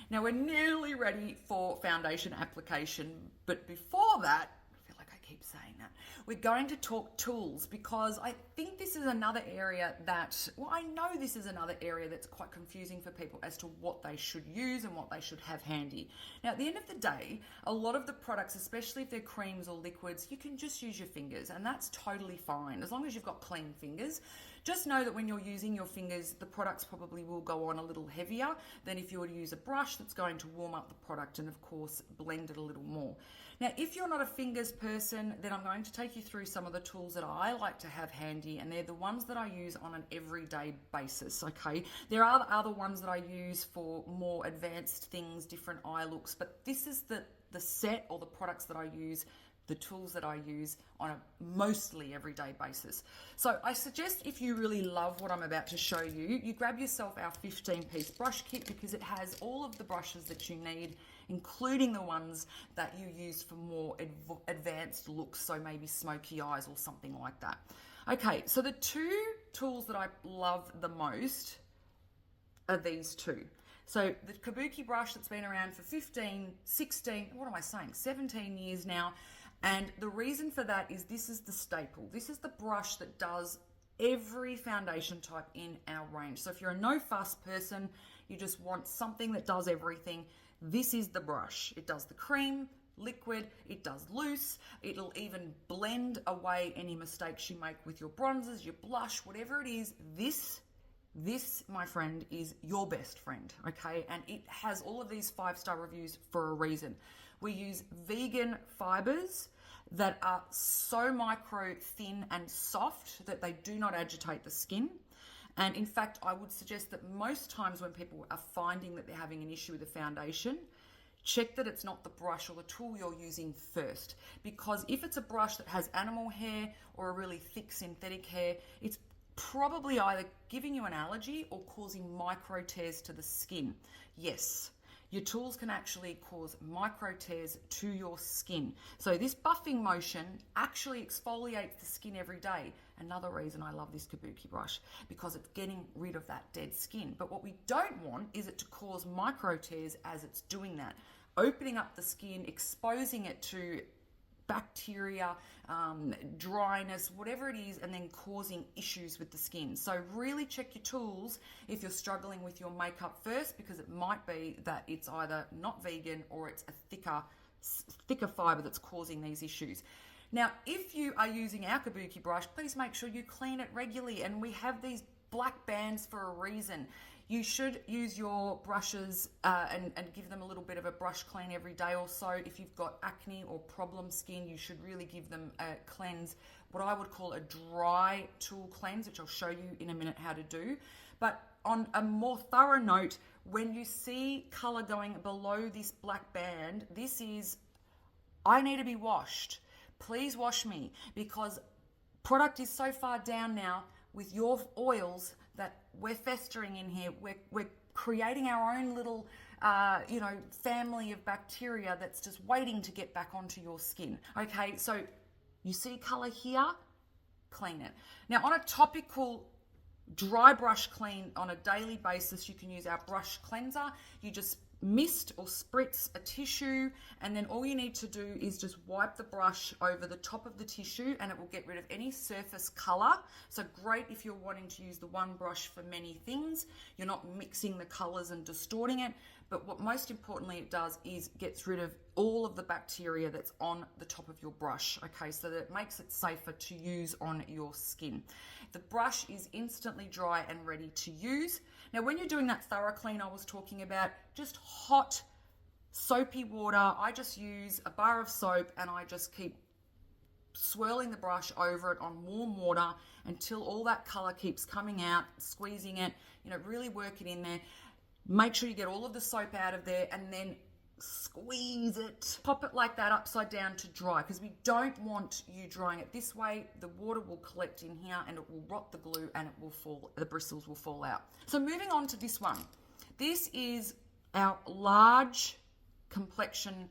Now we're nearly ready for foundation application, but before that, I feel like I keep saying that, we're going to talk tools, because I think this is another area that, well, I know this is another area that's quite confusing for people as to what they should use and what they should have handy. Now, at the end of the day, a lot of the products, especially if they're creams or liquids, you can just use your fingers, and that's totally fine as long as you've got clean fingers. Just know that when you're using your fingers, the products probably will go on a little heavier than if you were to use a brush that's going to warm up the product and, of course, blend it a little more. Now, if you're not a fingers person, then I'm going to take you through some of the tools that I like to have handy, and they're the ones that I use on an everyday basis, okay? There are other ones that I use for more advanced things, different eye looks, but this is the set or the products that I use, the tools that I use on a mostly everyday basis. So I suggest, if you really love what I'm about to show you, you grab yourself our 15-piece brush kit, because it has all of the brushes that you need, including the ones that you use for more advanced looks, so maybe smoky eyes or something like that. Okay, so the two tools that I love the most are these two. So the Kabuki brush that's been around for 15, 16, what am I saying, 17 years now. And the reason for that is this is the staple. This is the brush that does every foundation type in our range. So if you're a no fuss person, you just want something that does everything, this is the brush. It does the cream, liquid, it does loose, it'll even blend away any mistakes you make with your bronzers, your blush, whatever it is. This, my friend, is your best friend, okay? And it has all of these 5-star reviews for a reason. We use vegan fibers that are so micro thin and soft that they do not agitate the skin. And in fact, I would suggest that most times when people are finding that they're having an issue with the foundation, check that it's not the brush or the tool you're using first. Because if it's a brush that has animal hair or a really thick synthetic hair, it's probably either giving you an allergy or causing micro tears to the skin. Yes, your tools can actually cause micro tears to your skin. So this buffing motion actually exfoliates the skin every day. Another reason I love this Kabuki brush, because it's getting rid of that dead skin. But what we don't want is it to cause micro tears as it's doing that, opening up the skin, exposing it to bacteria, dryness, whatever it is, and then causing issues with the skin. So really check your tools if you're struggling with your makeup first, because it might be that it's either not vegan or it's a thicker fiber that's causing these issues. Now, if you are using our Kabuki brush, please make sure you clean it regularly, and we have these black bands for a reason. You should use your brushes and give them a little bit of a brush clean every day or so. If you've got acne or problem skin, you should really give them a cleanse, what I would call a dry tool cleanse, which I'll show you in a minute how to do. But on a more thorough note, when you see color going below this black band, this is, I need to be washed. Please wash me, because product is so far down now with your oils that we're festering in here. We're creating our own little, family of bacteria that's just waiting to get back onto your skin. Okay, so you see color here, clean it. Now, on a topical dry brush clean on a daily basis, you can use our brush cleanser. You just mist or spritz a tissue, and then all you need to do is just wipe the brush over the top of the tissue, and it will get rid of any surface color. So great if you're wanting to use the one brush for many things. You're not mixing the colors and distorting it, but what most importantly it does is gets rid of all of the bacteria that's on the top of your brush, okay, so that it makes it safer to use on your skin. The brush is instantly dry and ready to use. Now, when you're doing that thorough clean I was talking about, just hot, soapy water. I just use a bar of soap and I just keep swirling the brush over it on warm water until all that color keeps coming out, squeezing it, really work it in there. Make sure you get all of the soap out of there, and then squeeze it. Pop it like that upside down to dry, because we don't want you drying it this way. The water will collect in here and it will rot the glue and it will fall, the bristles will fall out. So moving on to this one. This is our large complexion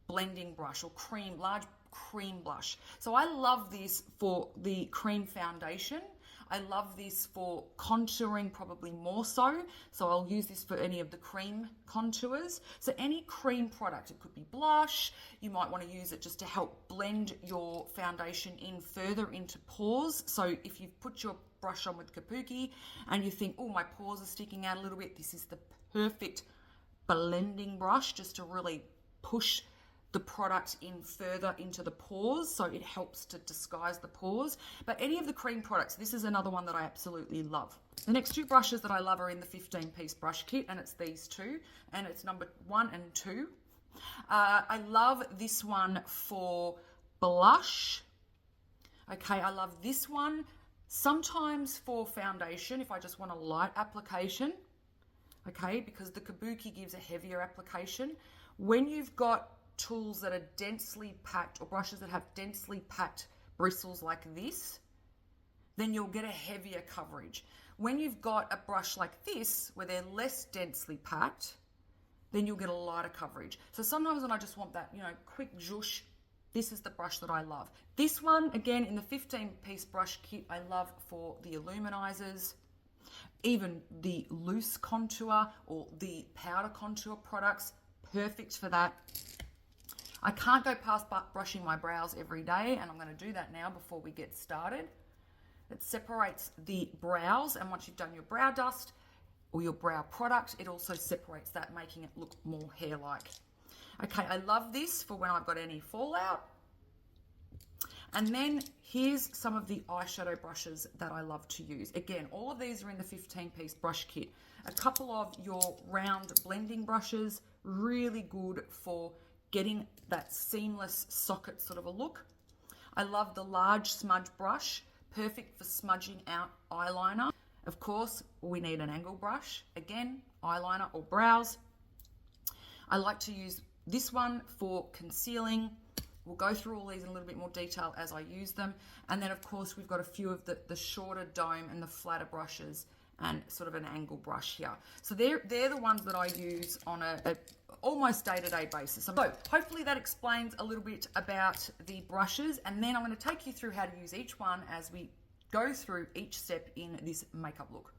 blending brush, or large cream blush. So I love this for the cream foundation. I love this for contouring probably more so. So I'll use this for any of the cream contours. So any cream product, it could be blush. You might want to use it just to help blend your foundation in further into pores. So if you've put your brush on with Kabuki and you think, oh, my pores are sticking out a little bit, this is the perfect blending brush just to really push the product in further into the pores, so it helps to disguise the pores. But any of the cream products, this is another one that I absolutely love. The next two brushes that I love are in the 15-piece brush kit, and it's these two, and it's number 1 and 2. I love this one for blush. Okay, I love this one sometimes for foundation if I just want a light application. Okay, because the Kabuki gives a heavier application. When you've got tools that are densely packed or brushes that have densely packed bristles like this, then you'll get a heavier coverage. When you've got a brush like this where they're less densely packed, then you'll get a lighter coverage. So sometimes when I just want that, quick zhoosh, this is the brush that I love. This one, again, in the 15-piece brush kit, I love for the illuminizers, even the loose contour or the powder contour products, perfect for that. I can't go past brushing my brows every day, and I'm going to do that now before we get started. It separates the brows, and once you've done your brow dust or your brow product, it also separates that, making it look more hair-like. Okay, I love this for when I've got any fallout. And then here's some of the eyeshadow brushes that I love to use. Again, all of these are in the 15-piece brush kit. A couple of your round blending brushes, really good for getting that seamless socket sort of a look. I love the large smudge brush, perfect for smudging out eyeliner. Of course, we need an angle brush. Again, eyeliner or brows. I like to use this one for concealing. We'll go through all these in a little bit more detail as I use them. And then, of course, we've got a few of the shorter dome and the flatter brushes and sort of an angle brush here. So they're the ones that I use on a almost day-to-day basis. So hopefully that explains a little bit about the brushes, and then I'm going to take you through how to use each one as we go through each step in this makeup look.